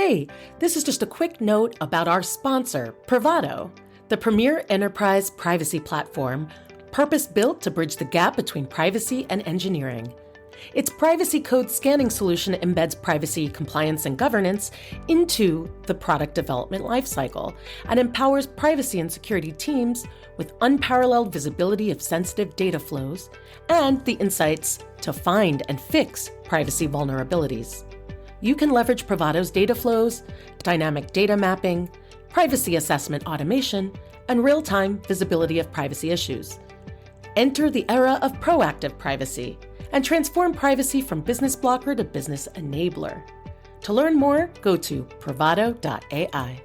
Hey, this is just a quick note about our sponsor, Privado, the premier enterprise privacy platform, purpose-built to bridge the gap between privacy and engineering. Its privacy code scanning solution embeds privacy compliance and governance into the product development lifecycle and empowers privacy and security teams with unparalleled visibility of sensitive data flows and the insights to find and fix privacy vulnerabilities. You can leverage Privado's data flows, dynamic data mapping, privacy assessment automation, and real-time visibility of privacy issues. Enter the era of proactive privacy and transform privacy from business blocker to business enabler. To learn more, go to privado.ai.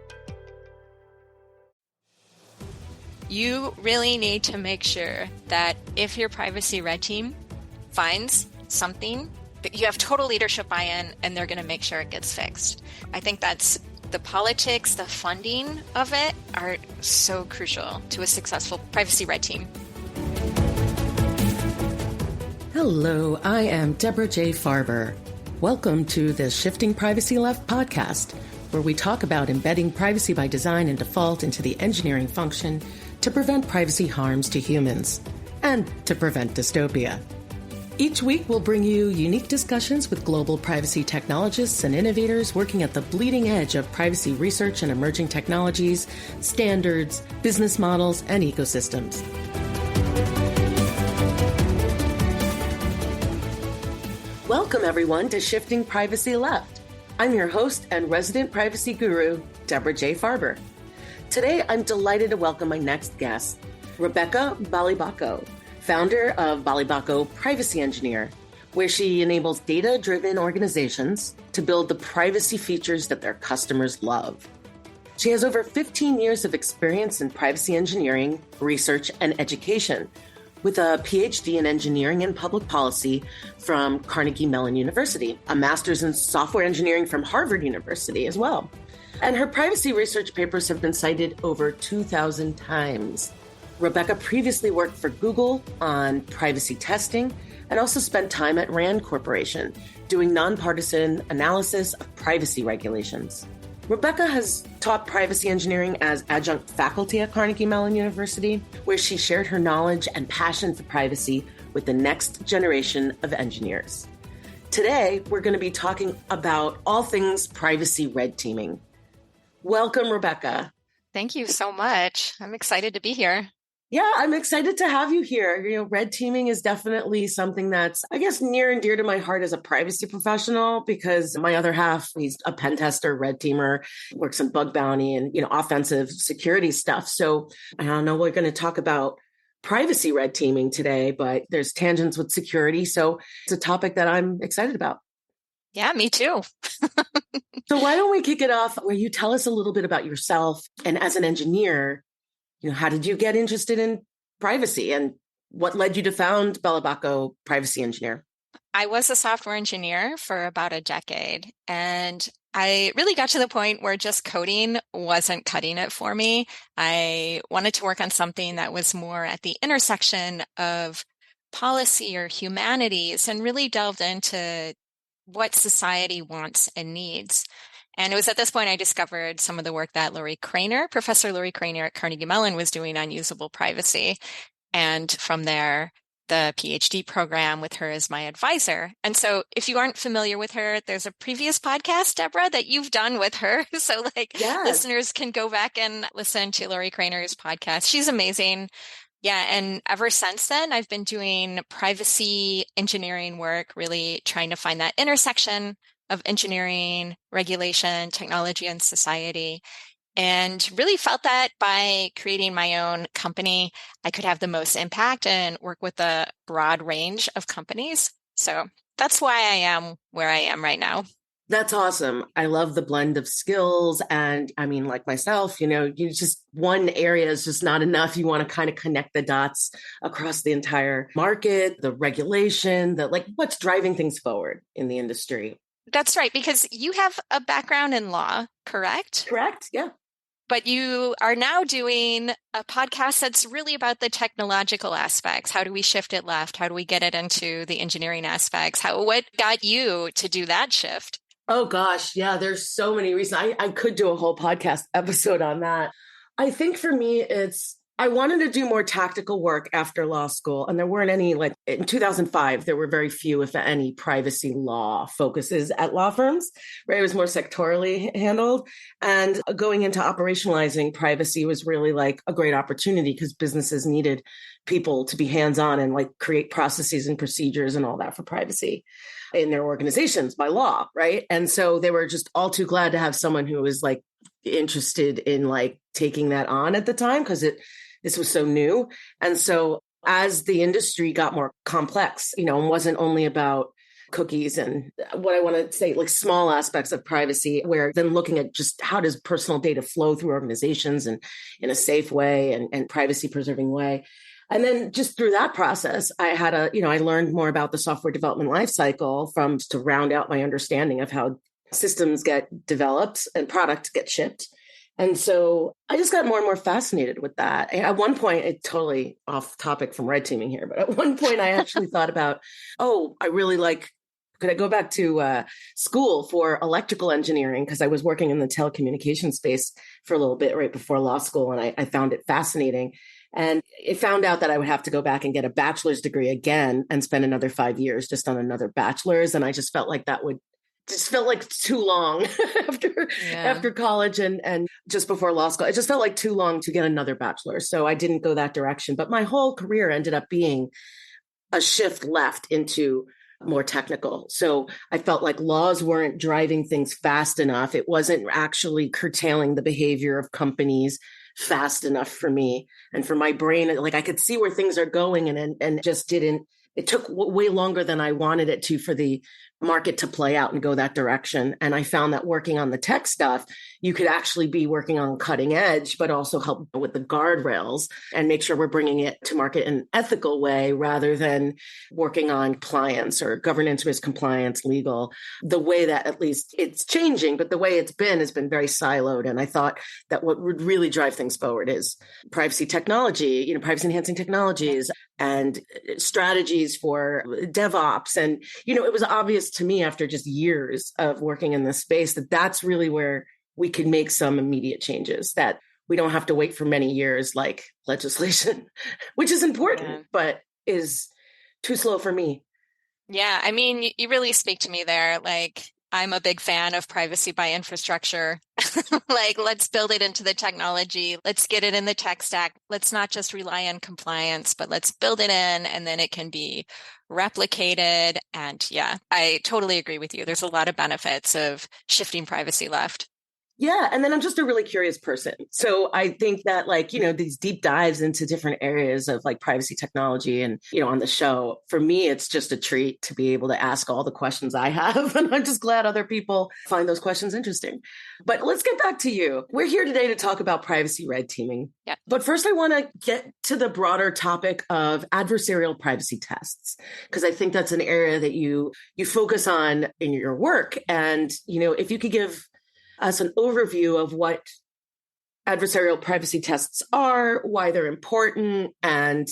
You really need to make sure that if your privacy red team finds something, that you have total leadership buy-in and they're going to make sure it gets fixed. I think that's the politics, the funding of it are so crucial to a successful privacy red team. Hello, I am Debra J. Farber. Welcome to the Shifting Privacy Left podcast, where we talk about embedding privacy by design and default into the engineering function to prevent privacy harms to humans and to prevent dystopia. Each week, we'll bring you unique discussions with global privacy technologists and innovators working at the bleeding edge of privacy research and emerging technologies, standards, business models, and ecosystems. Welcome, everyone, to Shifting Privacy Left. I'm your host and resident privacy guru, Debra J. Farber. Today, I'm delighted to welcome my next guest, Rebecca Balebako, founder of Balebako Privacy Engineer, where she enables data-driven organizations to build the privacy features that their customers love. She has over 15 years of experience in privacy engineering, research, and education, with a PhD in engineering and public policy from Carnegie Mellon University, a master's in software engineering from Harvard University as well. And her privacy research papers have been cited over 2,000 times. Rebecca previously worked for Google on privacy testing and also spent time at Rand Corporation doing nonpartisan analysis of privacy regulations. Rebecca has taught privacy engineering as adjunct faculty at Carnegie Mellon University, where she shared her knowledge and passion for privacy with the next generation of engineers. Today, we're going to be talking about all things privacy red teaming. Welcome, Rebecca. Thank you so much. I'm excited to be here. Yeah, I'm excited to have you here. Red teaming is definitely something that's, I guess, near and dear to my heart as a privacy professional, because my other half, he's a pen tester, red teamer, works in bug bounty and, offensive security stuff. So I don't know, we're going to talk about privacy red teaming today, but there's tangents with security. So it's a topic that I'm excited about. Yeah, me too. So why don't we kick it off where you tell us a little bit about yourself, and as an engineer, how did you get interested in privacy and what led you to found Balebako Privacy Engineer? I was a software engineer for about a decade, and I really got to the point where just coding wasn't cutting it for me. I wanted to work on something that was more at the intersection of policy or humanities and really delved into what society wants and needs. And it was at this point I discovered some of the work that Professor Lori Crainer at Carnegie Mellon was doing on usable privacy. And from there, the PhD program with her as my advisor. And so if you aren't familiar with her, there's a previous podcast, Debra, that you've done with her. So listeners can go back and listen to Lori Crainer's podcast. She's amazing. Yeah. And ever since then, I've been doing privacy engineering work, really trying to find that intersection of engineering, regulation, technology, and society. And really felt that by creating my own company, I could have the most impact and work with a broad range of companies. So that's why I am where I am right now. That's awesome. I love the blend of skills. And I mean, like myself, you just one area is just not enough. You want to kind of connect the dots across the entire market, the regulation, what's driving things forward in the industry. That's right, because you have a background in law, correct? Correct, yeah. But you are now doing a podcast that's really about the technological aspects. How do we shift it left? How do we get it into the engineering aspects? What got you to do that shift? Oh gosh, yeah, there's so many reasons. I could do a whole podcast episode on that. I think for me, I wanted to do more tactical work after law school. And there weren't any, like in 2005, there were very few, if any, privacy law focuses at law firms, right? It was more sectorally handled. And going into operationalizing privacy was really like a great opportunity because businesses needed people to be hands-on and like create processes and procedures and all that for privacy in their organizations by law, right? And so they were just all too glad to have someone who was like interested in like taking that on at the time because this was so new. And so as the industry got more complex, and wasn't only about cookies and what I want to say, like small aspects of privacy, where then looking at just how does personal data flow through organizations and in a safe way and privacy preserving way. And then just through that process, I learned more about the software development lifecycle to round out my understanding of how systems get developed and products get shipped. And so I just got more and more fascinated with that. At one point, it's totally off topic from red teaming here, but at one point I actually thought about, could I go back to school for electrical engineering? Because I was working in the telecommunications space for a little bit right before law school, and I found it fascinating. And it found out that I would have to go back and get a bachelor's degree again and spend another 5 years just on another bachelor's. And I just felt like felt like too long after college and just before law school. It just felt like too long to get another bachelor's. So I didn't go that direction. But my whole career ended up being a shift left into more technical. So I felt like laws weren't driving things fast enough. It wasn't actually curtailing the behavior of companies fast enough for me and for my brain. Like I could see where things are going and just didn't. It took way longer than I wanted it to for the market to play out and go that direction. And I found that working on the tech stuff, you could actually be working on cutting edge, but also help with the guardrails and make sure we're bringing it to market in an ethical way rather than working on compliance or governance, risk compliance, legal, the way that at least it's changing, but the way it's been has been very siloed. And I thought that what would really drive things forward is privacy technology, privacy enhancing technologies and strategies for DevOps. And, it was obvious to me after just years of working in this space that that's really where we could make some immediate changes, that we don't have to wait for many years like legislation, which is important, but is too slow for me. Yeah, I mean, you really speak to me there. Like, I'm a big fan of privacy by infrastructure. Like, let's build it into the technology. Let's get it in the tech stack. Let's not just rely on compliance, but let's build it in and then it can be replicated. And yeah, I totally agree with you. There's a lot of benefits of shifting privacy left. Yeah. And then I'm just a really curious person. So I think that these deep dives into different areas of like privacy technology and, on the show, for me, it's just a treat to be able to ask all the questions I have. And I'm just glad other people find those questions interesting. But let's get back to you. We're here today to talk about privacy red teaming. Yeah. But first, I want to get to the broader topic of adversarial privacy tests, because I think that's an area that you focus on in your work. And, if you could give us an overview of what adversarial privacy tests are, why they're important, and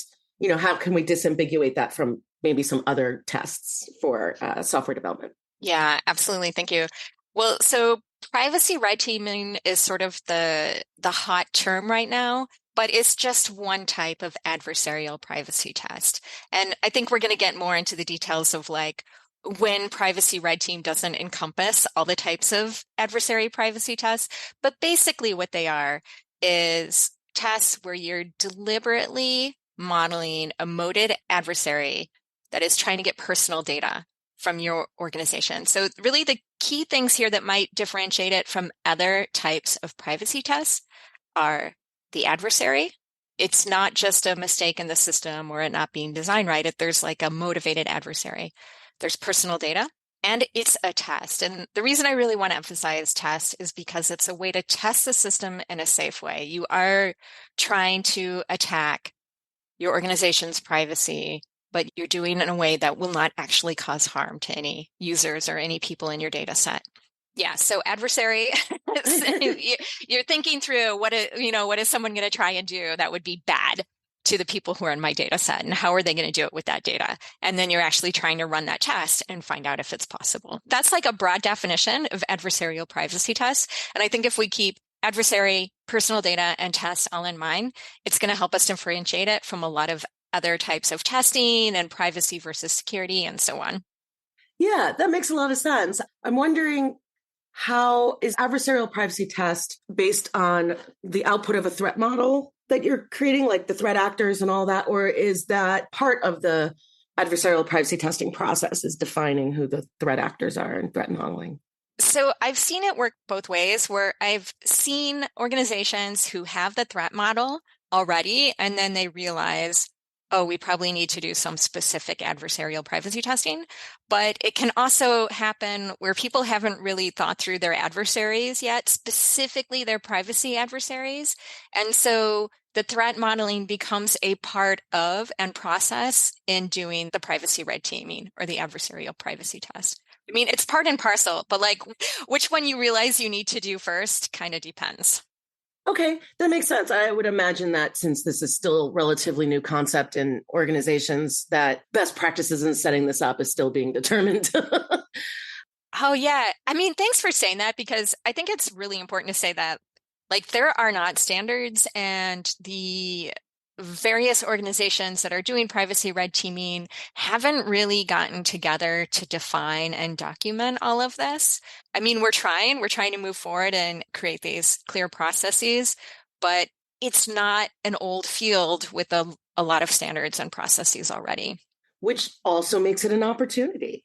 how can we disambiguate that from maybe some other tests for software development? Yeah, absolutely. Thank you. Well, so privacy red teaming is sort of the hot term right now, but it's just one type of adversarial privacy test. And I think we're going to get more into the details of like when privacy red team doesn't encompass all the types of adversary privacy tests. But basically what they are is tests where you're deliberately modeling a moded adversary that is trying to get personal data from your organization. So really the key things here that might differentiate it from other types of privacy tests are the adversary. It's not just a mistake in the system or it not being designed right. If there's like a motivated adversary. There's personal data, and it's a test. And the reason I really want to emphasize test is because it's a way to test the system in a safe way. You are trying to attack your organization's privacy, but you're doing it in a way that will not actually cause harm to any users or any people in your data set. Yeah. So adversary, you're thinking through what is someone going to try and do that would be bad to the people who are in my data set, and how are they going to do it with that data? And then you're actually trying to run that test and find out if it's possible. That's like a broad definition of adversarial privacy tests. And I think if we keep adversary, personal data, and tests all in mind, it's going to help us differentiate it from a lot of other types of testing and privacy versus security and so on. Yeah, that makes a lot of sense. I'm wondering, how is adversarial privacy test based on the output of a threat model that you're creating, like the threat actors and all that? Or is that part of the adversarial privacy testing process, is defining who the threat actors are in threat modeling? So I've seen it work both ways, where I've seen organizations who have the threat model already, and then they realize, oh, we probably need to do some specific adversarial privacy testing. But it can also happen where people haven't really thought through their adversaries yet, specifically their privacy adversaries. And so the threat modeling becomes a part of and process in doing the privacy red teaming or the adversarial privacy test. I mean, it's part and parcel, but like which one you realize you need to do first kind of depends. Okay, that makes sense. I would imagine that since this is still a relatively new concept in organizations, that best practices in setting this up is still being determined. Oh, yeah. I mean, thanks for saying that, because I think it's really important to say that, like, there are not standards, and the various organizations that are doing privacy red teaming haven't really gotten together to define and document all of this. I mean, we're trying to move forward and create these clear processes, but it's not an old field with a lot of standards and processes already. Which also makes it an opportunity.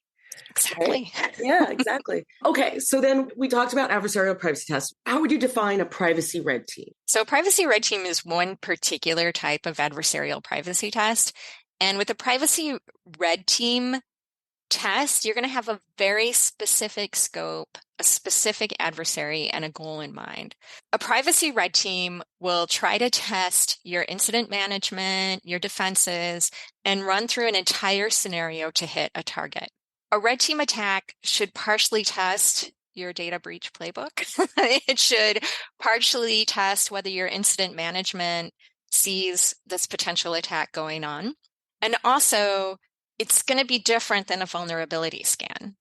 Exactly. Right? Yeah, exactly. Okay, so then we talked about adversarial privacy tests. How would you define a privacy red team? So privacy red team is one particular type of adversarial privacy test. And with a privacy red team test, you're going to have a very specific scope, a specific adversary, and a goal in mind. A privacy red team will try to test your incident management, your defenses, and run through an entire scenario to hit a target. A red team attack should partially test your data breach playbook. It should partially test whether your incident management sees this potential attack going on. And also, it's going to be different than a vulnerability scan,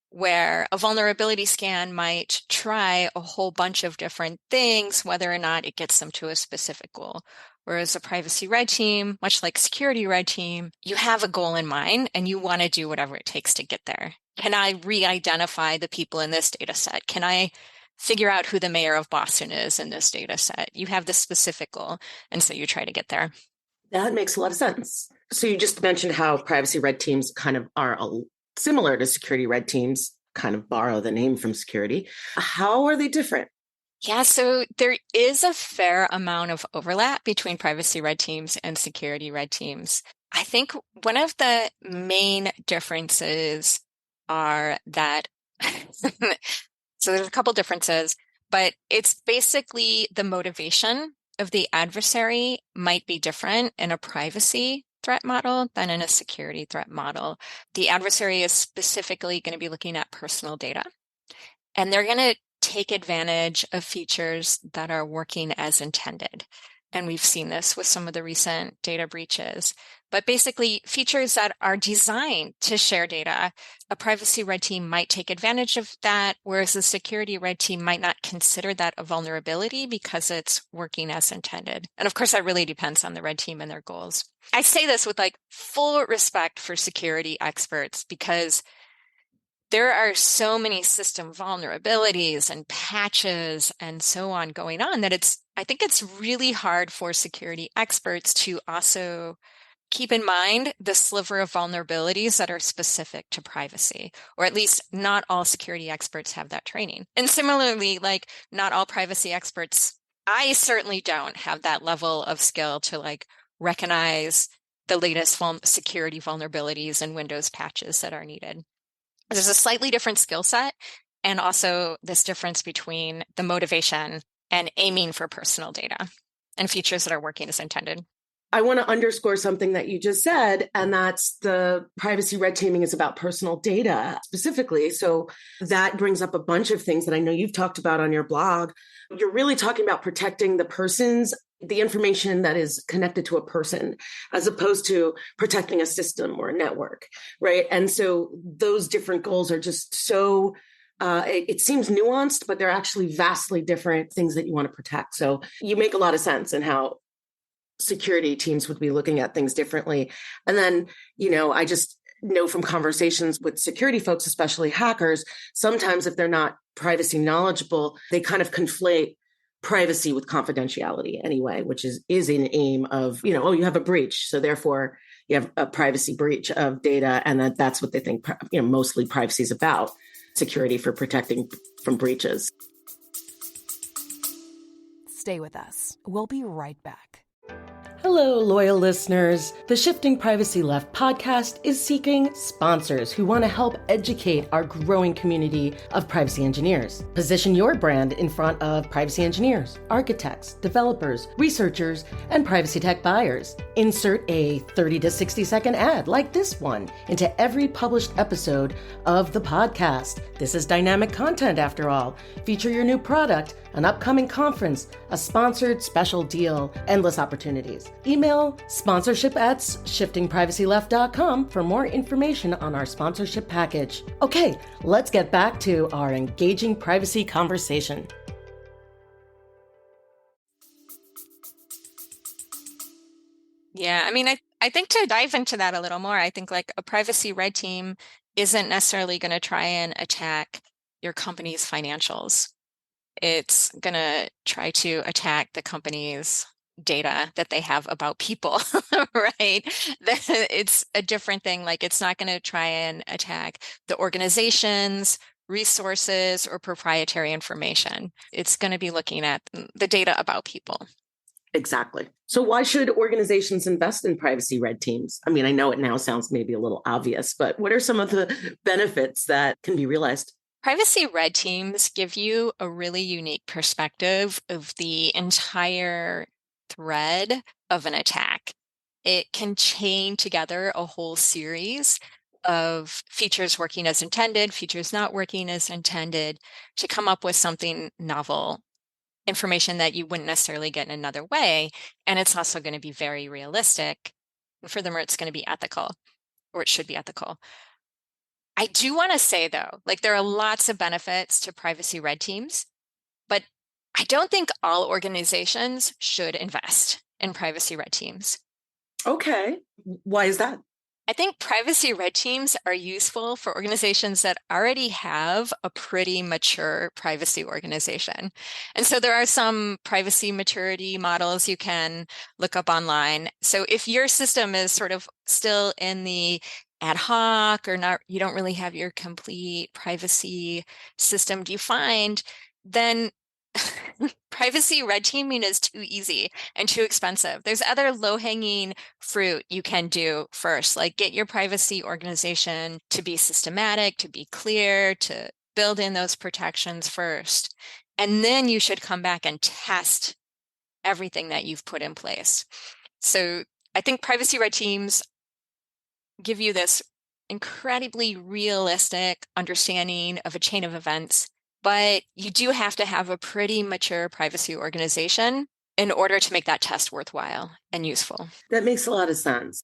where a vulnerability scan might try a whole bunch of different things, whether or not it gets them to a specific goal. Whereas a privacy red team, much like security red team, you have a goal in mind and you want to do whatever it takes to get there. Can I re-identify the people in this data set? Can I figure out who the mayor of Boston is in this data set? You have this specific goal, and so you try to get there. That makes a lot of sense. So you just mentioned how privacy red teams kind of are similar to security red teams, kind of borrow the name from security. How are they different? Yeah, so there is a fair amount of overlap between privacy red teams and security red teams. I think one of the main differences are that, so there's a couple differences, but it's basically the motivation of the adversary might be different in a privacy threat model than in a security threat model. The adversary is specifically going to be looking at personal data, and they're going to take advantage of features that are working as intended. And we've seen this with some of the recent data breaches. But basically, features that are designed to share data, a privacy red team might take advantage of that, whereas the security red team might not consider that a vulnerability because it's working as intended. And of course, that really depends on the red team and their goals. I say this with like full respect for security experts, because there are so many system vulnerabilities and patches and so on going on that I think it's really hard for security experts to also keep in mind the sliver of vulnerabilities that are specific to privacy, or at least not all security experts have that training. And similarly, like not all privacy experts, I certainly don't have that level of skill to like recognize the latest security vulnerabilities and Windows patches that are needed. There's a slightly different skill set, and also this difference between the motivation and aiming for personal data and features that are working as intended. I want to underscore something that you just said, and that's the privacy red teaming is about personal data specifically. So that brings up a bunch of things that I know you've talked about on your blog. You're really talking about protecting the person's the information that is connected to a person as opposed to protecting a system or a network, right? And so those different goals are just so, it seems nuanced, but they're actually vastly different things that you want to protect. So you make a lot of sense in how security teams would be looking at things differently. And then, I just know from conversations with security folks, especially hackers, sometimes if they're not privacy knowledgeable, they kind of conflate privacy with confidentiality anyway, which is an aim of, you have a breach. So therefore you have a privacy breach of data. And that's what they think, mostly privacy is about, security for protecting from breaches. Stay with us. We'll be right back. Hello, loyal listeners. The Shifting Privacy Left podcast is seeking sponsors who want to help educate our growing community of privacy engineers. Position your brand in front of privacy engineers, architects, developers, researchers, and privacy tech buyers. Insert a 30 to 60 second ad like this one into every published episode of the podcast. This is dynamic content after all. Feature your new product, an upcoming conference, a sponsored special deal, endless opportunities. Email sponsorship@shiftingprivacyleft.com for more information on our sponsorship package. Okay, let's get back to our engaging privacy conversation. Yeah, I mean, I think to dive into that a little more, I think like a privacy red team isn't necessarily going to try and attack your company's financials. It's going to try to attack the company's data that they have about people, right? It's a different thing. Like it's not going to try and attack the organization's resources or proprietary information. It's going to be looking at the data about people. Exactly. So why should organizations invest in privacy red teams? I mean, I know it now sounds maybe a little obvious, but what are some of the benefits that can be realized? Privacy red teams give you a really unique perspective of the entire thread of an attack. It can chain together a whole series of features working as intended, features not working as intended, to come up with something novel, information that you wouldn't necessarily get in another way. And it's also going to be very realistic. And furthermore, it's going to be ethical, or it should be ethical. I do want to say, though, like there are lots of benefits to privacy red teams, but I don't think all organizations should invest in privacy red teams. Okay. Why is that? I think privacy red teams are useful for organizations that already have a pretty mature privacy organization. And so there are some privacy maturity models you can look up online. So if your system is sort of still in the ad hoc or not, you don't really have your complete privacy system defined, then privacy red teaming is too easy and too expensive. There's other low-hanging fruit you can do first, like get your privacy organization to be systematic, to be clear, to build in those protections first. And then you should come back and test everything that you've put in place. So I think privacy red teams give you this incredibly realistic understanding of a chain of events. But you do have to have a pretty mature privacy organization in order to make that test worthwhile and useful. That makes a lot of sense.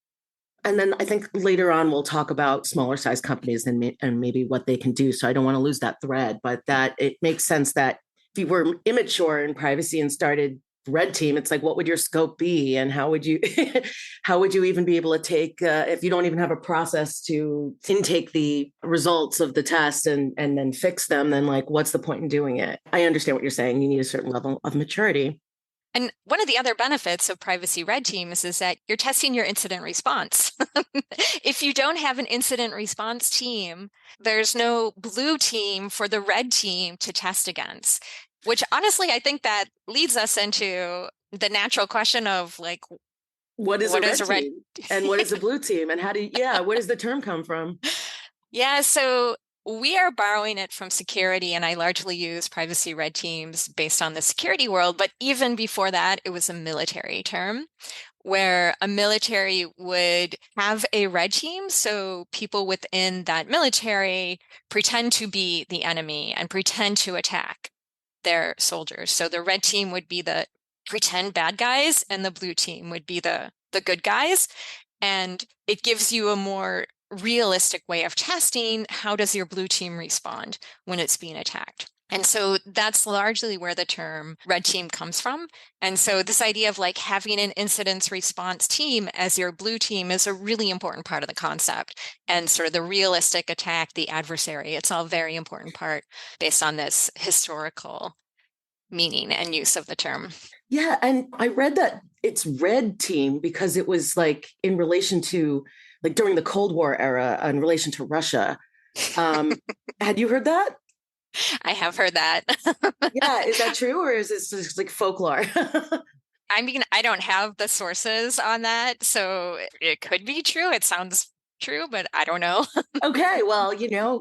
And then I think later on, we'll talk about smaller size companies and maybe what they can do. So I don't want to lose that thread, but that it makes sense that if you were immature in privacy and started red team, it's like, what would your scope be? And how would you even be able to take, if you don't even have a process to intake the results of the test and then fix them, then like, what's the point in doing it? I understand what you're saying. You need a certain level of maturity. And one of the other benefits of privacy red teams is that you're testing your incident response. If you don't have an incident response team, there's no blue team for the red team to test against. Which honestly, I think that leads us into the natural question of like, what is a red team and what is a blue team and where does the term come from? Yeah, so we are borrowing it from security, and I largely use privacy red teams based on the security world. But even before that, it was a military term where a military would have a red team. So people within that military pretend to be the enemy and pretend to attack their soldiers. So the red team would be the pretend bad guys, and the blue team would be the good guys. And it gives you a more realistic way of testing how does your blue team respond when it's being attacked. And so that's largely where the term red team comes from. And so this idea of like having an incident response team as your blue team is a really important part of the concept. And sort of the realistic attack, the adversary, it's all a very important part based on this historical meaning and use of the term. Yeah. And I read that it's red team because it was like in relation to like during the Cold War era in relation to Russia. Had you heard that? I have heard that. Yeah. Is that true? Or is this just like folklore? I mean, I don't have the sources on that, so it could be true. It sounds true, but I don't know. Okay. Well,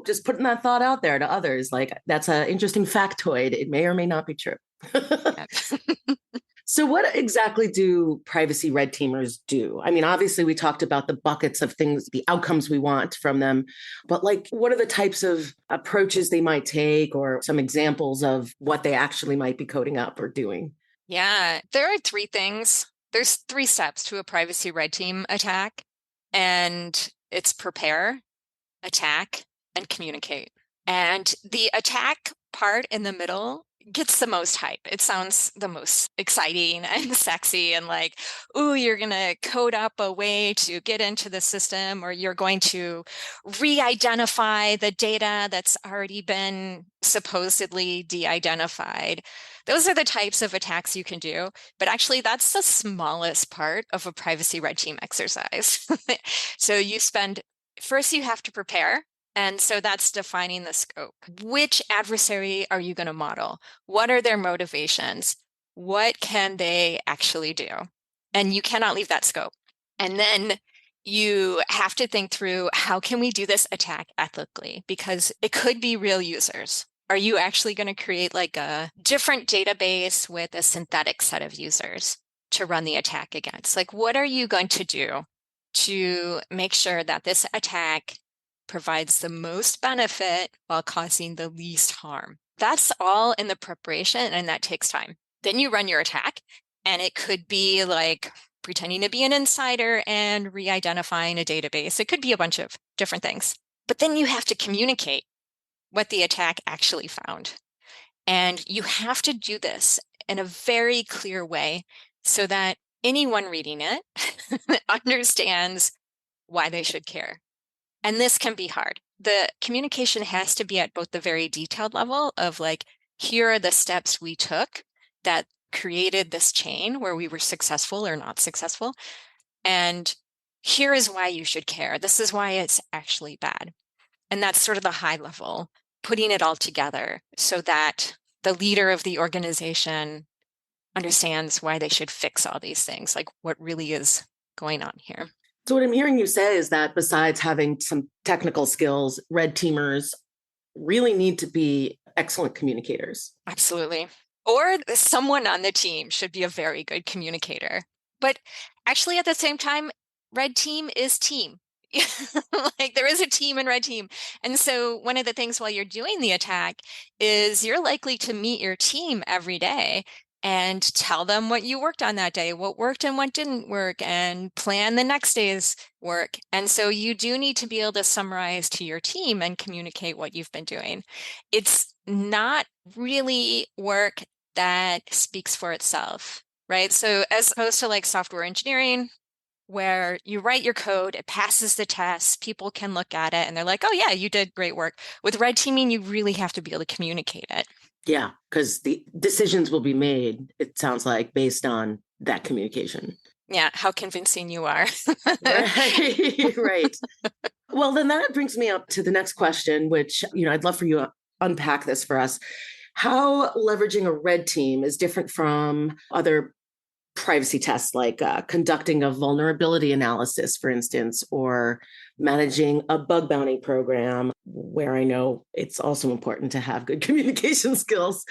just putting that thought out there to others, like that's an interesting factoid. It may or may not be true. So what exactly do privacy red teamers do? I mean, obviously we talked about the buckets of things, the outcomes we want from them, but like, what are the types of approaches they might take or some examples of what they actually might be coding up or doing? Yeah, there are three things. There's three steps to a privacy red team attack, and it's prepare, attack, and communicate. And the attack part in the middle gets the most hype. It sounds the most exciting and sexy and like, ooh, you're going to code up a way to get into the system, or you're going to re-identify the data that's already been supposedly de-identified. Those are the types of attacks you can do, but actually that's the smallest part of a privacy red team exercise. So first you have to prepare. And so that's defining the scope. Which adversary are you going to model? What are their motivations? What can they actually do? And you cannot leave that scope. And then you have to think through, how can we do this attack ethically? Because it could be real users. Are you actually going to create like a different database with a synthetic set of users to run the attack against? Like, what are you going to do to make sure that this attack provides the most benefit while causing the least harm? That's all in the preparation, and that takes time. Then you run your attack, and it could be like pretending to be an insider and re-identifying a database. It could be a bunch of different things. But then you have to communicate what the attack actually found. And you have to do this in a very clear way so that anyone reading it understands why they should care. And this can be hard. The communication has to be at both the very detailed level of like, here are the steps we took that created this chain where we were successful or not successful. And here is why you should care. This is why it's actually bad. And that's sort of the high level, putting it all together so that the leader of the organization understands why they should fix all these things, like what really is going on here. So what I'm hearing you say is that besides having some technical skills, red teamers really need to be excellent communicators. Absolutely. Or someone on the team should be a very good communicator. But actually, at the same time, red team is team. Like there is a team in red team. And so one of the things while you're doing the attack is you're likely to meet your team every day and tell them what you worked on that day, what worked and what didn't work, and plan the next day's work. And so you do need to be able to summarize to your team and communicate what you've been doing. It's not really work that speaks for itself, right? So as opposed to like software engineering, where you write your code, it passes the test, people can look at it and they're like, oh yeah, you did great work. With red teaming, you really have to be able to communicate it. Yeah, because the decisions will be made, it sounds like, based on that communication. Yeah, how convincing you are. Right. Well, then that brings me up to the next question, which, I'd love for you to unpack this for us. How leveraging a red team is different from other privacy tests, like conducting a vulnerability analysis, for instance, or managing a bug bounty program, where I know it's also important to have good communication skills.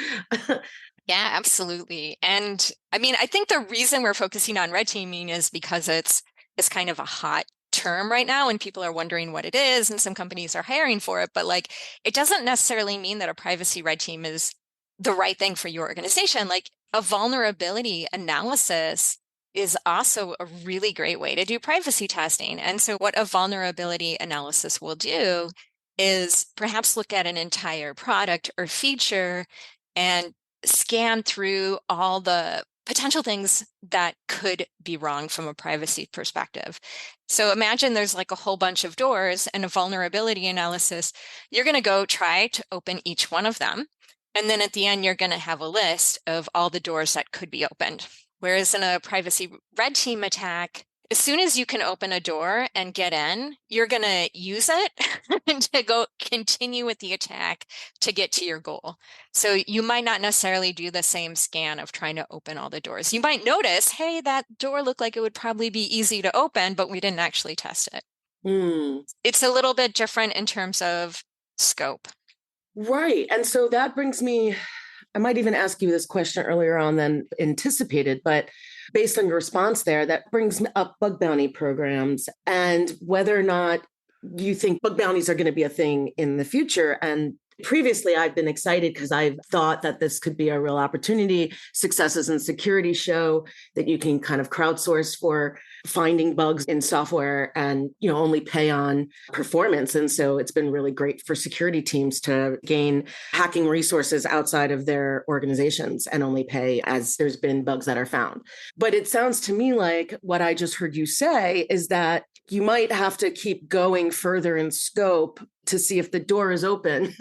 Yeah, absolutely. And I mean, I think the reason we're focusing on red teaming is because it's kind of a hot term right now and people are wondering what it is, and some companies are hiring for it, but like it doesn't necessarily mean that a privacy red team is the right thing for your organization. Like a vulnerability analysis is also a really great way to do privacy testing. And so what a vulnerability analysis will do is perhaps look at an entire product or feature and scan through all the potential things that could be wrong from a privacy perspective. So imagine there's like a whole bunch of doors, and a vulnerability analysis, you're going to go try to open each one of them. And then at the end, you're going to have a list of all the doors that could be opened. Whereas in a privacy red team attack, as soon as you can open a door and get in, you're going to use it to go continue with the attack to get to your goal. So you might not necessarily do the same scan of trying to open all the doors. You might notice, hey, that door looked like it would probably be easy to open, but we didn't actually test it. It's a little bit different in terms of scope. Right. And so that brings me, I might even ask you this question earlier on than anticipated, but based on your response there, that brings up bug bounty programs and whether or not you think bug bounties are going to be a thing in the future. And previously, I've been excited because I've thought that this could be a real opportunity. Successes in security show that you can kind of crowdsource for finding bugs in software and, only pay on performance. And so it's been really great for security teams to gain hacking resources outside of their organizations and only pay as there's been bugs that are found. But it sounds to me like what I just heard you say is that you might have to keep going further in scope to see if the door is open.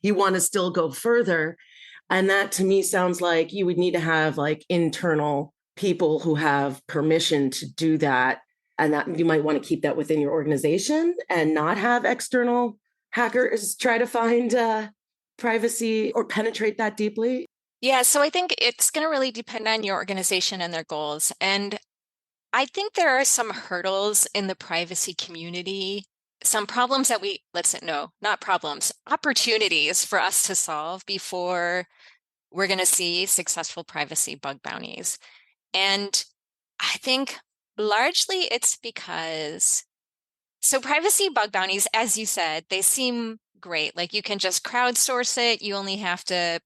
You want to still go further. And that to me sounds like you would need to have like internal people who have permission to do that. And that you might want to keep that within your organization and not have external hackers try to find privacy or penetrate that deeply. Yeah, so I think it's going to really depend on your organization and their goals. And I think there are some hurdles in the privacy community, some problems that not problems, opportunities for us to solve before we're going to see successful privacy bug bounties. And I think largely it's because, so privacy bug bounties, as you said, they seem great. Like you can just crowdsource it. You only have to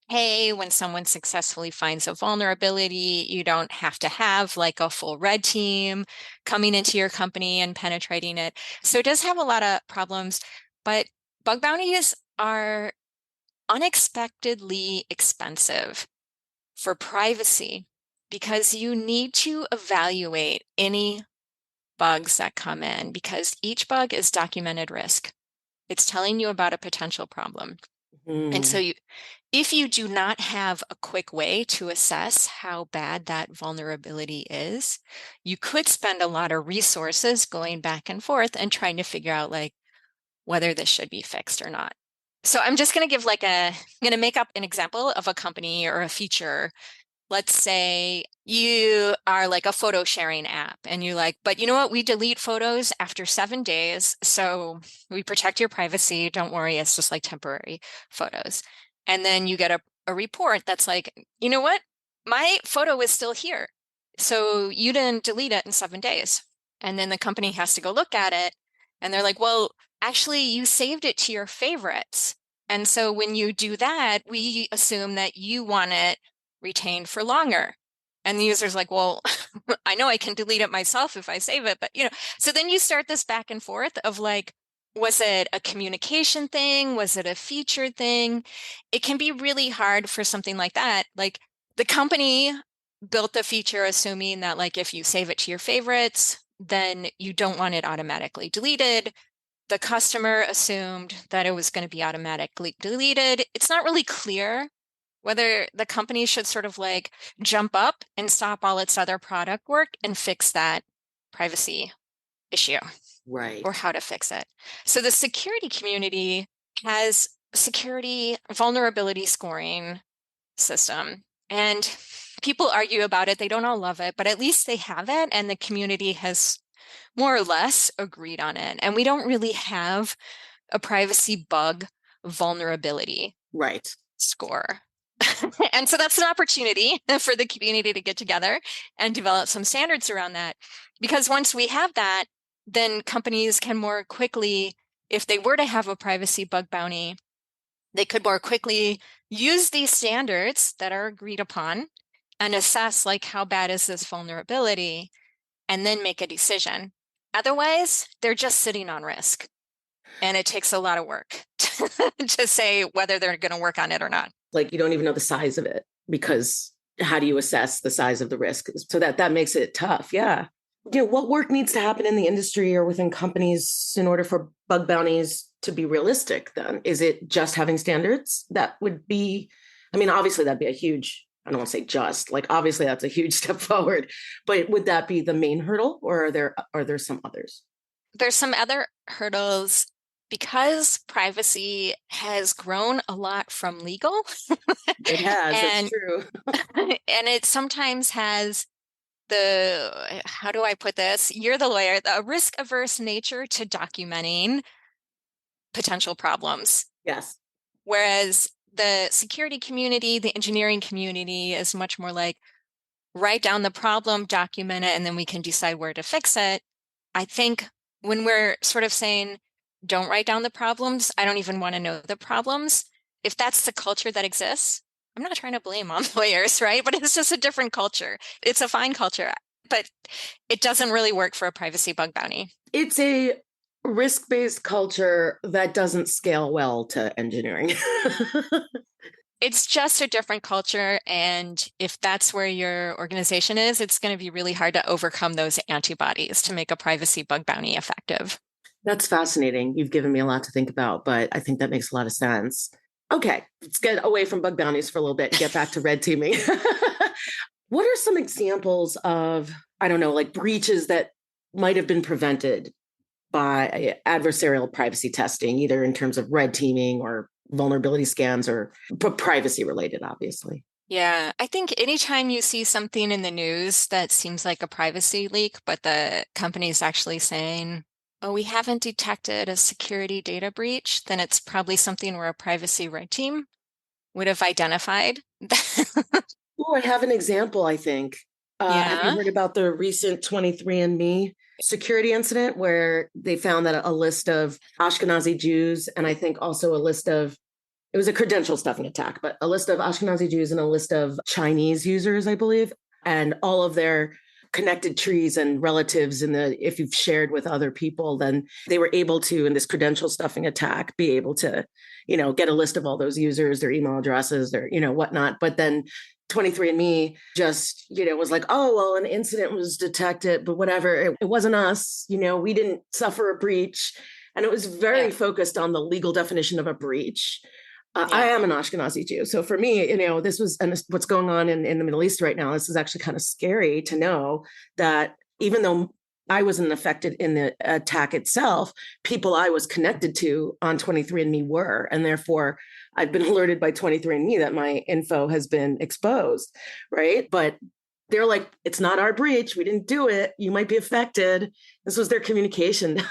pay when someone successfully finds a vulnerability. You don't have to have like a full red team coming into your company and penetrating it. So it does have a lot of problems, but bug bounties are unexpectedly expensive for privacy because you need to evaluate any bugs that come in because each bug is documented risk. It's telling you about a potential problem. And so if you do not have a quick way to assess how bad that vulnerability is, you could spend a lot of resources going back and forth and trying to figure out like whether this should be fixed or not. So I'm just going to give I'm going to make up an example of a company or a feature. Let's say you are like a photo sharing app and you're like, but you know what? We delete photos after 7 days. So we protect your privacy. Don't worry. It's just like temporary photos. And then you get a report that's like, you know what? My photo is still here. So you didn't delete it in 7 days. And then the company has to go look at it. And they're like, well, actually, you saved it to your favorites. And so when you do that, we assume that you want it retained for longer. And the user's like, well, I know I can delete it myself if I save it, but so then you start this back and forth of like, was it a communication thing? Was it a feature thing? It can be really hard for something like that. Like the company built the feature assuming that like if you save it to your favorites, then you don't want it automatically deleted. The customer assumed that it was going to be automatically deleted. It's not really clear whether the company should sort of like jump up and stop all its other product work and fix that privacy issue. Right. Or how to fix it. So the security community has security vulnerability scoring system. And people argue about it. They don't all love it, but at least they have it. And the community has more or less agreed on it. And we don't really have a privacy bug vulnerability score. And so that's an opportunity for the community to get together and develop some standards around that. Because once we have that, then companies can more quickly, if they were to have a privacy bug bounty, they could more quickly use these standards that are agreed upon and assess like how bad is this vulnerability and then make a decision. Otherwise, they're just sitting on risk. And it takes a lot of work to say whether they're going to work on it or not. Like, you don't even know the size of it, because how do you assess the size of the risk? So that makes it tough. Yeah. What work needs to happen in the industry or within companies in order for bug bounties to be realistic then? Is it just having standards? That would be, I mean, obviously that'd be a huge, I don't want to say just, like, obviously that's a huge step forward, but would that be the main hurdle, or are there some others? There's some other hurdles because privacy has grown a lot from legal. It has, and, it's true. and it sometimes has how do I put this? You're the lawyer, the risk-averse nature to documenting potential problems. Yes. Whereas the security community, the engineering community is much more like, write down the problem, document it, and then we can decide where to fix it. I think when we're sort of saying, don't write down the problems, I don't even want to know the problems. If that's the culture that exists, I'm not trying to blame on lawyers, right? But it's just a different culture. It's a fine culture, but it doesn't really work for a privacy bug bounty. It's a risk-based culture that doesn't scale well to engineering. It's just a different culture. And if that's where your organization is, it's going to be really hard to overcome those antibodies to make a privacy bug bounty effective. That's fascinating. You've given me a lot to think about, but I think that makes a lot of sense. Okay, let's get away from bug bounties for a little bit and get back to red teaming. What are some examples of, I don't know, like breaches that might have been prevented by adversarial privacy testing, either in terms of red teaming or vulnerability scans, or privacy related, obviously? Yeah, I think anytime you see something in the news that seems like a privacy leak, but the company's actually saying, oh, we haven't detected a security data breach, then it's probably something where a privacy red team would have identified. Oh, I have an example, I think. Have you Yeah. heard about the recent 23andMe security incident where they found that a list of Ashkenazi Jews, and I think also a list of, it was a credential stuffing attack, but a list of Ashkenazi Jews and a list of Chinese users, I believe, and all of their connected trees and relatives if you've shared with other people, then they were able to, in this credential stuffing attack, be able to, get a list of all those users, their email addresses, their, whatnot. But then 23andMe just, was like, oh, well, an incident was detected, but whatever, it wasn't us, we didn't suffer a breach. And it was very focused on the legal definition of a breach. I am an Ashkenazi Jew. So for me, this was, and what's going on in the Middle East right now, this is actually kind of scary to know that even though I wasn't affected in the attack itself, people I was connected to on 23andMe were, and therefore I've been alerted by 23andMe that my info has been exposed, right? But they're like, it's not our breach. We didn't do it. You might be affected. This was their communication.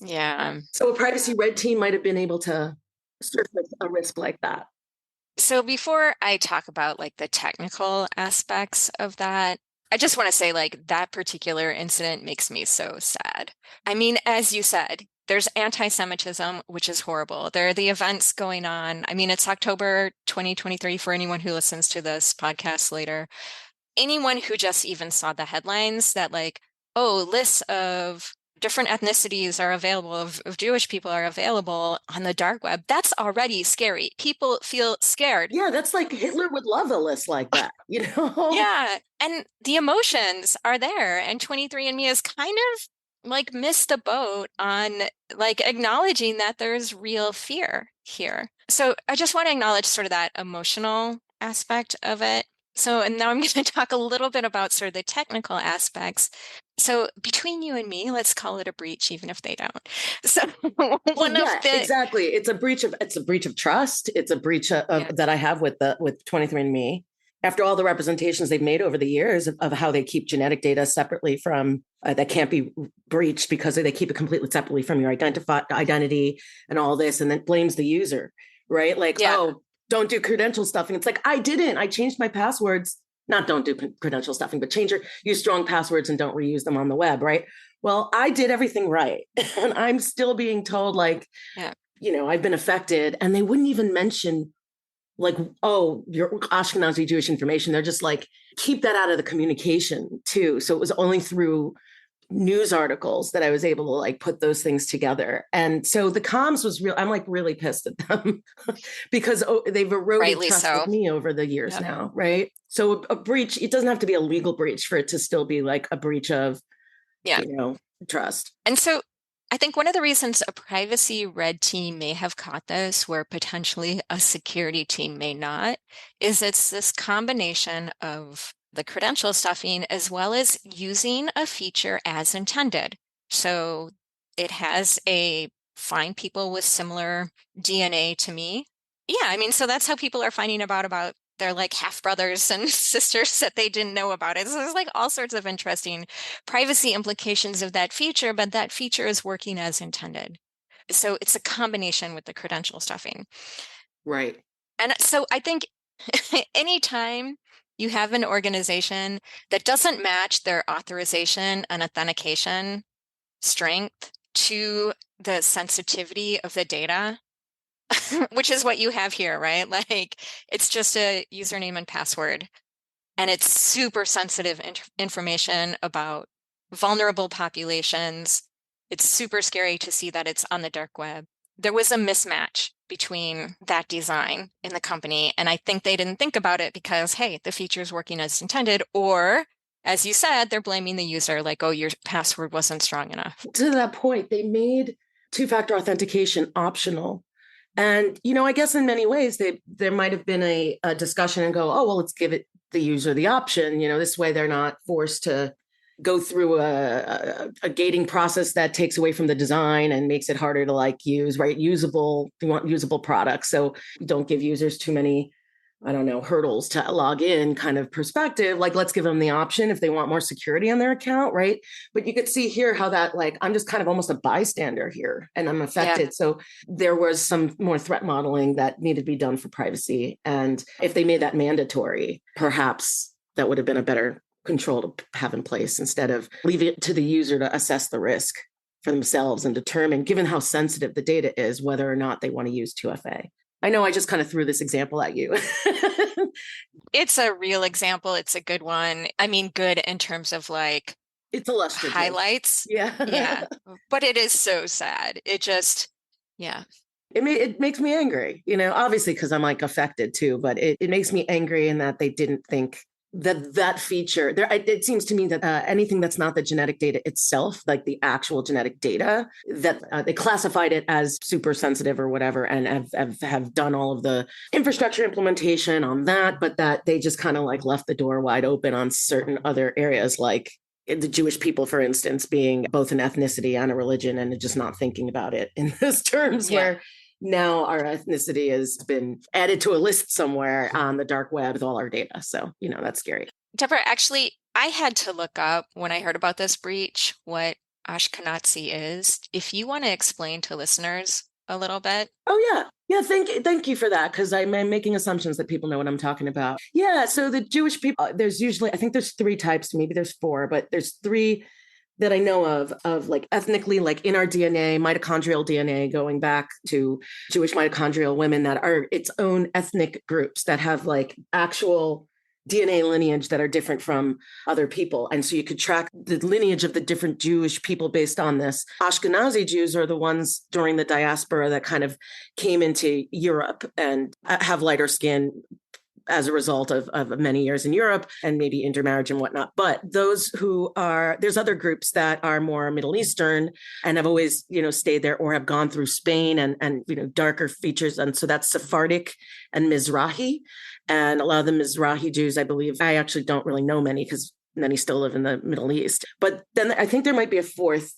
Yeah. So a privacy red team might have been able to surface a risk like that. So before I talk about like the technical aspects of that, I just want to say like that particular incident makes me so sad. I mean, as you said, there's anti-Semitism, which is horrible. There are the events going on. I mean, it's October 2023 for anyone who listens to this podcast later. Anyone who just even saw the headlines that like, oh, lists of different ethnicities are available, of Jewish people are available on the dark web. That's already scary. People feel scared. Yeah, that's like Hitler would love a list like that, Yeah, and the emotions are there. And 23andMe has kind of like missed the boat on like acknowledging that there's real fear here. So I just want to acknowledge sort of that emotional aspect of it. So, and now I'm going to talk a little bit about sort of the technical aspects. So between you and me, let's call it a breach, even if they don't. So exactly. It's a breach of trust. It's a breach that I have with 23andMe. After all the representations they've made over the years of how they keep genetic data separately from that can't be breached because they keep it completely separately from your identity and all this, and then blames the user, right? Like, oh, don't do credential stuffing. It's like, I didn't. I changed my passwords. Not don't do credential stuffing, but use strong passwords and don't reuse them on the web, right? Well, I did everything right. And I'm still being told like, I've been affected, and they wouldn't even mention like, oh, your Ashkenazi Jewish information. They're just like, keep that out of the communication too. So it was only through news articles that I was able to like put those things together. And so the comms was real. I'm like really pissed at them because they've eroded Rightly trust so. with me over the years Yep. now. Right. So a breach, it doesn't have to be a legal breach for it to still be like a breach of, Yeah. trust. And so I think one of the reasons a privacy red team may have caught this, where potentially a security team may not, is it's this combination of the credential stuffing as well as using a feature as intended. So it has a find people with similar DNA to me. Yeah, I mean, so that's how people are finding about their like half brothers and sisters that they didn't know about it. So there's like all sorts of interesting privacy implications of that feature, but that feature is working as intended. So it's a combination with the credential stuffing. Right. And so I think anytime you have an organization that doesn't match their authorization and authentication strength to the sensitivity of the data, which is what you have here, right? Like it's just a username and password, and it's super sensitive information about vulnerable populations. It's super scary to see that it's on the dark web. There was a mismatch between that design in the company, and I think they didn't think about it because, hey, the feature is working as intended, or as you said, they're blaming the user, like, oh, your password wasn't strong enough. To that point, they made two-factor authentication optional. And, I guess in many ways, there might have been a discussion and go, oh, well, let's give it the user the option. This way they're not forced to go through a gating process that takes away from the design and makes it harder to like use, right? You want usable products. So don't give users too many, hurdles to log in kind of perspective. Like, let's give them the option if they want more security on their account, right? But you could see here how that, like, I'm just kind of almost a bystander here and I'm affected. Yeah. So there was some more threat modeling that needed to be done for privacy. And if they made that mandatory, perhaps that would have been a better control to have in place instead of leaving it to the user to assess the risk for themselves and determine, given how sensitive the data is, whether or not they want to use 2FA. I know I just kind of threw this example at you. It's a real example. It's a good one. I mean, good in terms of like it's illustrative highlights. Yeah. Yeah. But it is so sad. It just, yeah. It makes me angry, obviously because I'm like affected too, but it makes me angry in that they didn't think that feature there. It seems to me that anything that's not the genetic data itself, like the actual genetic data, that they classified it as super sensitive or whatever, and have done all of the infrastructure implementation on that, but that they just kind of like left the door wide open on certain other areas, like the Jewish people, for instance, being both an ethnicity and a religion, and just not thinking about it in those terms. Yeah. Where now our ethnicity has been added to a list somewhere on the dark web with all our data. So, that's scary. Debra, actually, I had to look up when I heard about this breach what Ashkenazi is. If you want to explain to listeners a little bit. Oh, yeah. Yeah, thank you for that, because I'm making assumptions that people know what I'm talking about. Yeah, so the Jewish people, there's usually, I think there's 3 types, maybe there's 4, but there's 3 that I know of like ethnically, like in our DNA, mitochondrial DNA, going back to Jewish mitochondrial women that are its own ethnic groups that have like actual DNA lineage that are different from other people. And so you could track the lineage of the different Jewish people based on this. Ashkenazi Jews are the ones during the diaspora that kind of came into Europe and have lighter skin as a result of many years in Europe and maybe intermarriage and whatnot. But those who are, there's other groups that are more Middle Eastern and have always, stayed there or have gone through Spain and darker features. And so that's Sephardic and Mizrahi. And a lot of the Mizrahi Jews, I believe, I actually don't really know many because many still live in the Middle East. But then I think there might be a 4th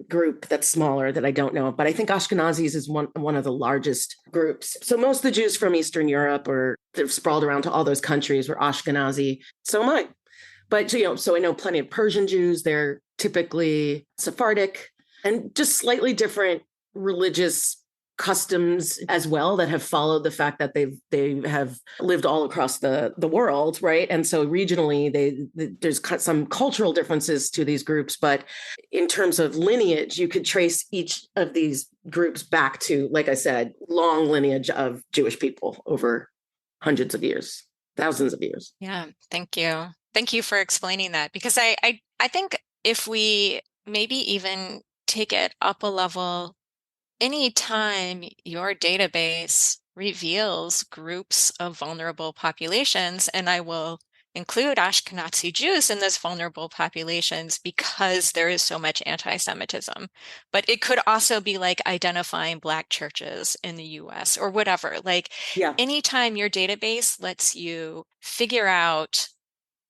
group that's smaller that I don't know, but I think Ashkenazis is one of the largest groups. So most of the Jews from Eastern Europe or they've sprawled around to all those countries were Ashkenazi. So am I. But so I know plenty of Persian Jews. They're typically Sephardic and just slightly different religious customs as well that have followed the fact that they have lived all across the world, right? And so regionally, there's some cultural differences to these groups, but in terms of lineage, you could trace each of these groups back to, like I said, long lineage of Jewish people over hundreds of years, thousands of years. Yeah, thank you. Thank you for explaining that, because I think if we maybe even take it up a level, anytime your database reveals groups of vulnerable populations, and I will include Ashkenazi Jews in those vulnerable populations because there is so much anti-Semitism, but it could also be like identifying Black churches in the US or whatever. Like anytime your database lets you figure out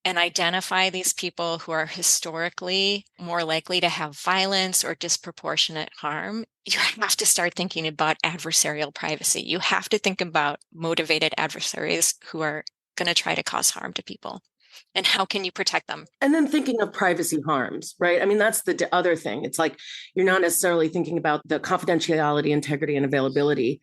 and identify these people who are historically more likely to have violence or disproportionate harm, you have to start thinking about adversarial privacy. You have to think about motivated adversaries who are going to try to cause harm to people. And how can you protect them? And then thinking of privacy harms, right? I mean, that's the other thing. It's like you're not necessarily thinking about the confidentiality, integrity, and availability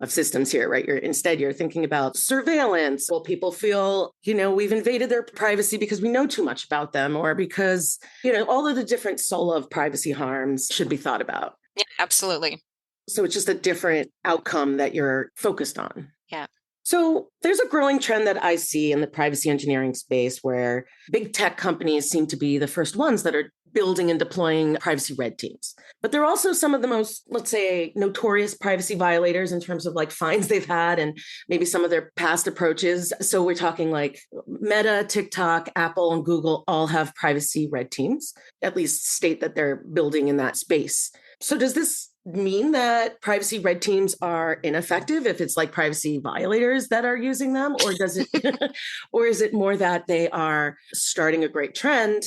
of systems here, right? Instead, you're thinking about surveillance. Well, people feel, we've invaded their privacy because we know too much about them, or because, all of the different solo of privacy harms should be thought about. Yeah, absolutely. So it's just a different outcome that you're focused on. Yeah. So there's a growing trend that I see in the privacy engineering space where big tech companies seem to be the first ones that are building and deploying privacy red teams. But they're also some of the most, let's say, notorious privacy violators in terms of like fines they've had and maybe some of their past approaches. So we're talking like Meta, TikTok, Apple, and Google all have privacy red teams, at least state that they're building in that space. So does this mean that privacy red teams are ineffective if it's like privacy violators that are using them, or does it or is it more that they are starting a great trend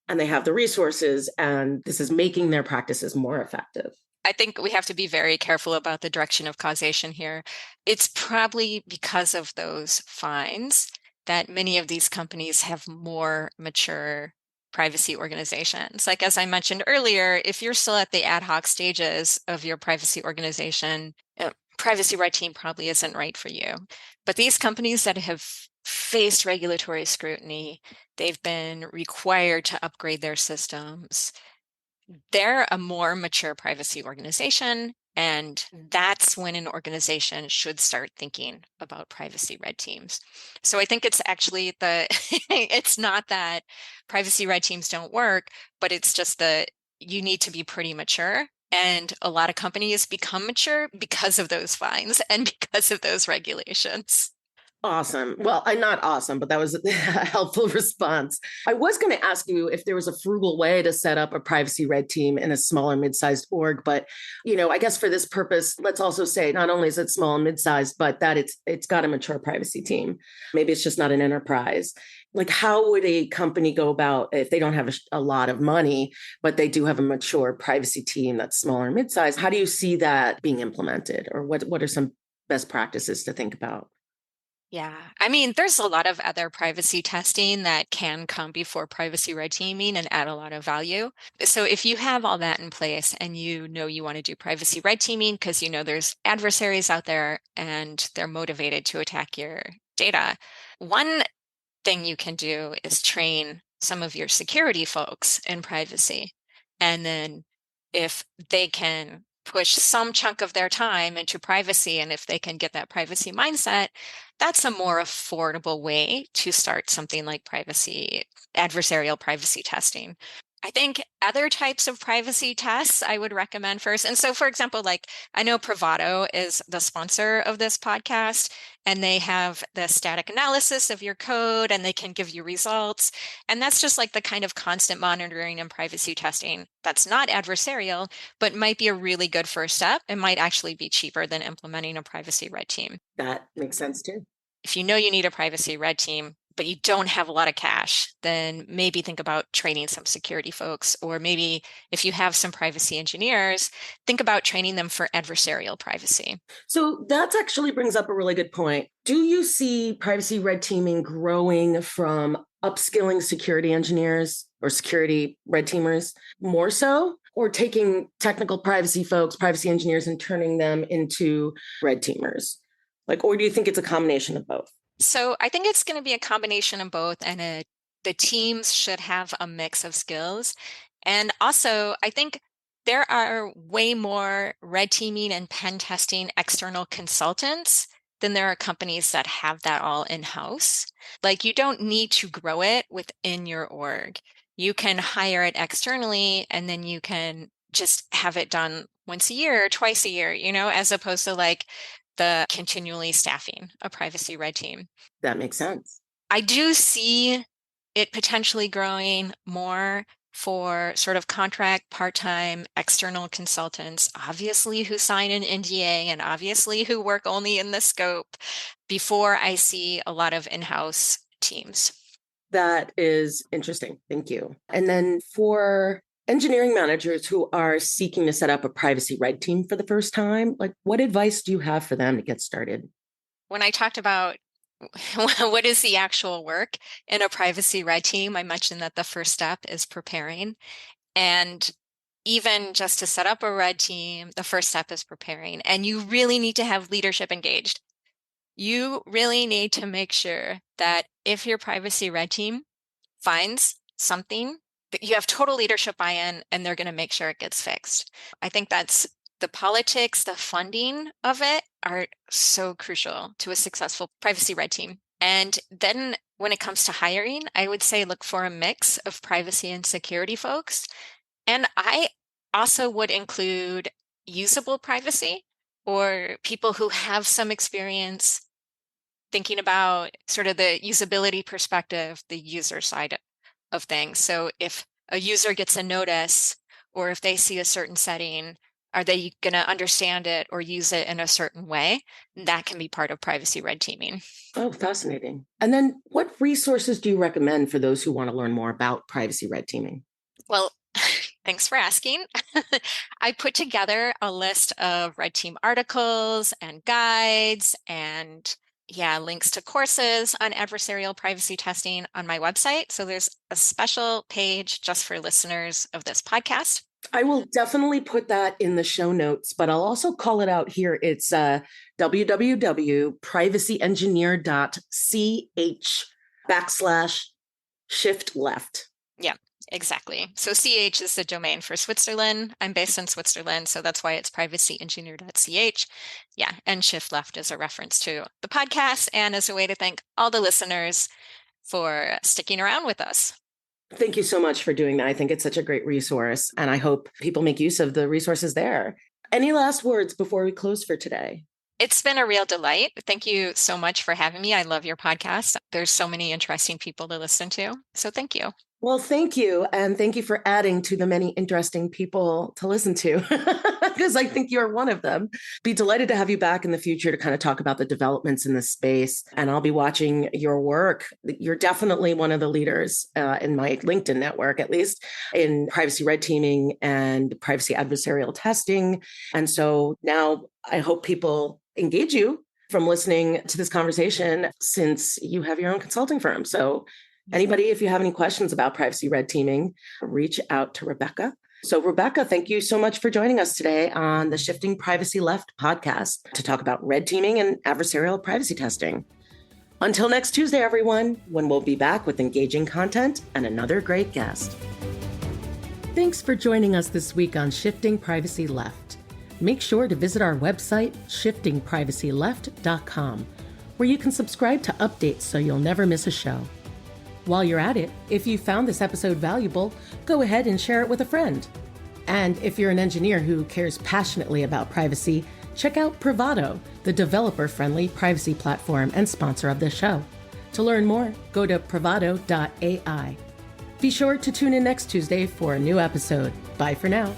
and they have the resources and this is making their practices more effective? I think we have to be very careful about the direction of causation here. It's probably because of those fines that many of these companies have more mature privacy organizations. Like, as I mentioned earlier, if you're still at the ad hoc stages of your privacy organization, privacy red team probably isn't right for you. But these companies that have faced regulatory scrutiny, they've been required to upgrade their systems. They're a more mature privacy organization, and that's when an organization should start thinking about privacy red teams. So I think it's actually it's not that privacy red teams don't work, but it's just that you need to be pretty mature. And a lot of companies become mature because of those fines and because of those regulations. Awesome. Well, I'm not awesome, but that was a helpful response. I was going to ask you if there was a frugal way to set up a privacy red team in a smaller mid-sized org, but I guess for this purpose, let's also say not only is it small and mid-sized, but that it's got a mature privacy team. Maybe it's just not an enterprise. Like, how would a company go about if they don't have a lot of money, but they do have a mature privacy team that's smaller and mid-sized? How do you see that being implemented, or what are some best practices to think about? Yeah, I mean, there's a lot of other privacy testing that can come before privacy red teaming and add a lot of value. So if you have all that in place and you want to do privacy red teaming because there's adversaries out there and they're motivated to attack your data, one thing you can do is train some of your security folks in privacy. And then if they can push some chunk of their time into privacy, and if they can get that privacy mindset, that's a more affordable way to start something like adversarial privacy testing. I think other types of privacy tests I would recommend first. And so, for example, like I know Bravado is the sponsor of this podcast, and they have the static analysis of your code and they can give you results. And that's just like the kind of constant monitoring and privacy testing that's not adversarial, but might be a really good first step. It might actually be cheaper than implementing a privacy red team. That makes sense too. If you need a privacy red team, but you don't have a lot of cash, then maybe think about training some security folks, or maybe if you have some privacy engineers, think about training them for adversarial privacy. So that actually brings up a really good point. Do you see privacy red teaming growing from upskilling security engineers or security red teamers more so, or taking technical privacy folks, privacy engineers, and turning them into red teamers? Like, or do you think it's a combination of both? So I think it's going to be a combination of both, and the teams should have a mix of skills. And also, I think there are way more red teaming and pen testing external consultants than there are companies that have that all in-house. Like, you don't need to grow it within your org. You can hire it externally, and then you can just have it done once a year or twice a year, as opposed to like the continually staffing a privacy red team. That makes sense. I do see it potentially growing more for sort of contract, part-time, external consultants, obviously who sign an NDA and obviously who work only in the scope, before I see a lot of in-house teams. That is interesting. Thank you. And then for engineering managers who are seeking to set up a privacy red team for the first time, like, what advice do you have for them to get started? When I talked about what is the actual work in a privacy red team, I mentioned that the first step is preparing. And even just to set up a red team, the first step is preparing. And you really need to have leadership engaged. You really need to make sure that if your privacy red team finds something, that you have total leadership buy-in, and they're going to make sure it gets fixed. I think that's the politics, the funding of it are so crucial to a successful privacy red team. And then when it comes to hiring, I would say look for a mix of privacy and security folks. And I also would include usable privacy, or people who have some experience thinking about sort of the usability perspective, the user side of things. So if a user gets a notice, or if they see a certain setting, are they going to understand it or use it in a certain way? That can be part of privacy red teaming. Oh, fascinating. And then what resources do you recommend for those who want to learn more about privacy red teaming? Well, thanks for asking. I put together a list of red team articles and guides and links to courses on adversarial privacy testing on my website. So there's a special page just for listeners of this podcast. I will definitely put that in the show notes, but I'll also call it out here. It's www.privacyengineer.ch/shift-left. Yeah, exactly. So CH is the domain for Switzerland. I'm based in Switzerland, so that's why it's privacyengineer.ch. Yeah, and shift left is a reference to the podcast and as a way to thank all the listeners for sticking around with us. Thank you so much for doing that. I think it's such a great resource, and I hope people make use of the resources there. Any last words before we close for today? It's been a real delight. Thank you so much for having me. I love your podcast. There's so many interesting people to listen to. So thank you. Well, thank you. And thank you for adding to the many interesting people to listen to, because I think you're one of them. Be delighted to have you back in the future to kind of talk about the developments in this space. And I'll be watching your work. You're definitely one of the leaders in my LinkedIn network, at least, in privacy red teaming and privacy adversarial testing. And so now I hope people engage you from listening to this conversation, since you have your own consulting firm. So anybody, if you have any questions about privacy red teaming, reach out to Rebecca. So Rebecca, thank you so much for joining us today on the Shifting Privacy Left podcast to talk about red teaming and adversarial privacy testing. Until next Tuesday, everyone, when we'll be back with engaging content and another great guest. Thanks for joining us this week on Shifting Privacy Left. Make sure to visit our website, shiftingprivacyleft.com, where you can subscribe to updates so you'll never miss a show. While you're at it, if you found this episode valuable, go ahead and share it with a friend. And if you're an engineer who cares passionately about privacy, check out Privado, the developer-friendly privacy platform and sponsor of this show. To learn more, go to privado.ai. Be sure to tune in next Tuesday for a new episode. Bye for now.